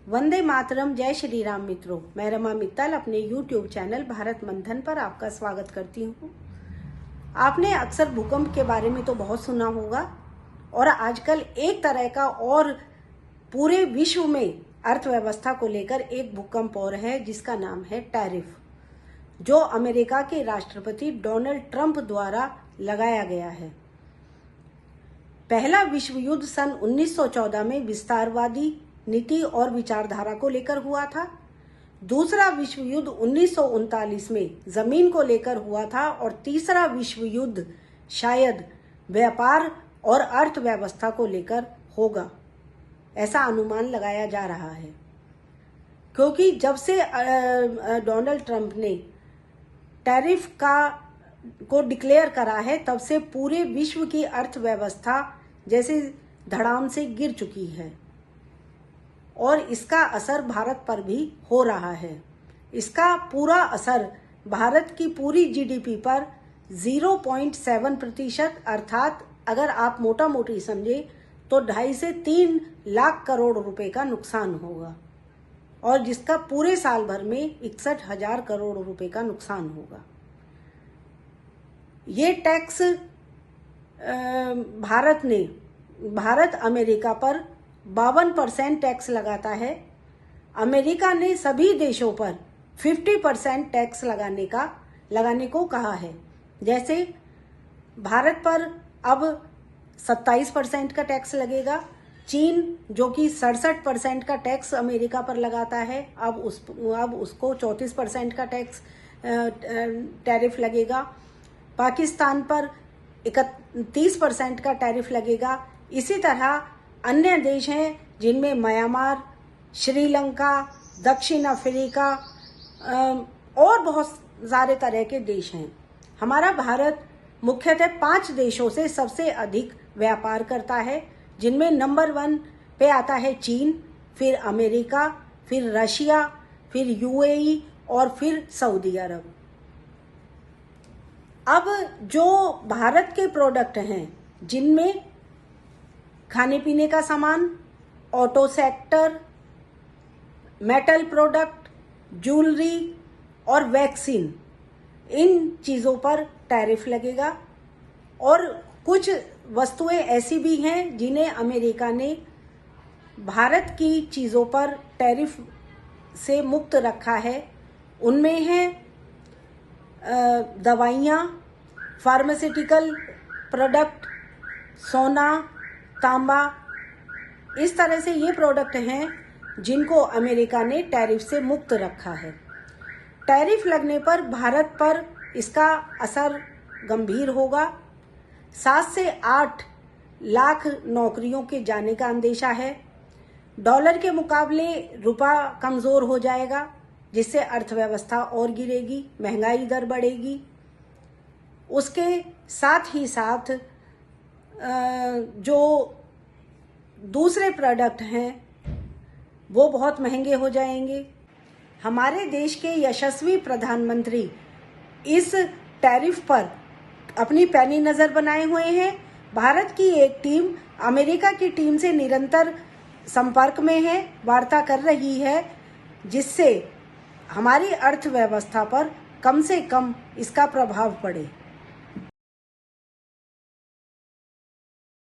वंदे मातरम। जय श्री राम। मित्रों, मैं रमा मित्तल अपने YouTube चैनल भारत मंथन पर आपका स्वागत करती हूँ। आपने अक्सर भूकंप के बारे में तो बहुत सुना होगा और आजकल एक तरह का और पूरे विश्व में अर्थव्यवस्था को लेकर एक भूकंप और है जिसका नाम है टैरिफ, जो अमेरिका के राष्ट्रपति डोनाल्ड ट्रंप द्वारा लगाया गया है। पहला विश्व युद्ध सन 1914 में विस्तारवादी नीति और विचारधारा को लेकर हुआ था। दूसरा विश्व युद्ध 1939 में जमीन को लेकर हुआ था और तीसरा विश्व युद्ध शायद व्यापार और अर्थव्यवस्था को लेकर होगा, ऐसा अनुमान लगाया जा रहा है। क्योंकि जब से डोनाल्ड ट्रंप ने टैरिफ को डिक्लेयर करा है, तब से पूरे विश्व की अर्थव्यवस्था जैसे धड़ाम से गिर चुकी है और इसका असर भारत पर भी हो रहा है। इसका पूरा असर भारत की पूरी जीडीपी पर 0.7%, अर्थात अगर आप मोटा मोटी समझे तो 2.5 से 3 लाख करोड़ रुपए का नुकसान होगा और जिसका पूरे साल भर में 61,000 करोड़ रुपए का नुकसान होगा। ये टैक्स भारत अमेरिका पर 52% टैक्स लगाता है। अमेरिका ने सभी देशों पर 50% टैक्स लगाने को कहा है। जैसे भारत पर अब 27% का टैक्स लगेगा। चीन जो कि 67% का टैक्स अमेरिका पर लगाता है, अब उसको 34% का टैरिफ लगेगा। पाकिस्तान पर 31% का टैरिफ लगेगा। इसी तरह अन्य देश हैं जिनमें म्यांमार, श्रीलंका, दक्षिण अफ्रीका और बहुत सारे तरह के देश हैं। हमारा भारत मुख्यतः 5 देशों से सबसे अधिक व्यापार करता है, जिनमें नंबर 1 पे आता है चीन, फिर अमेरिका, फिर रशिया, फिर यूएई और फिर सऊदी अरब। अब जो भारत के प्रोडक्ट हैं, जिनमें खाने पीने का सामान, auto sector, metal product, jewellery और वैक्सीन, इन चीज़ों पर टैरिफ लगेगा। और कुछ वस्तुएं ऐसी भी हैं जिन्हें अमेरिका ने भारत की चीज़ों पर टैरिफ से मुक्त रखा है। उनमें है दवाइयाँ, फार्मास्यूटिकल प्रोडक्ट, सोना, तांबा। इस तरह से ये प्रोडक्ट हैं जिनको अमेरिका ने टैरिफ से मुक्त रखा है। टैरिफ लगने पर भारत पर इसका असर गंभीर होगा। 7 से 8 लाख नौकरियों के जाने का अंदेशा है। डॉलर के मुकाबले रुपया कमज़ोर हो जाएगा, जिससे अर्थव्यवस्था और गिरेगी, महंगाई दर बढ़ेगी। उसके साथ ही साथ जो दूसरे प्रोडक्ट हैं वो बहुत महंगे हो जाएंगे। हमारे देश के यशस्वी प्रधानमंत्री इस टैरिफ पर अपनी पैनी नज़र बनाए हुए हैं। भारत की एक टीम अमेरिका की टीम से निरंतर संपर्क में है, वार्ता कर रही है, जिससे हमारी अर्थव्यवस्था पर कम से कम इसका प्रभाव पड़े।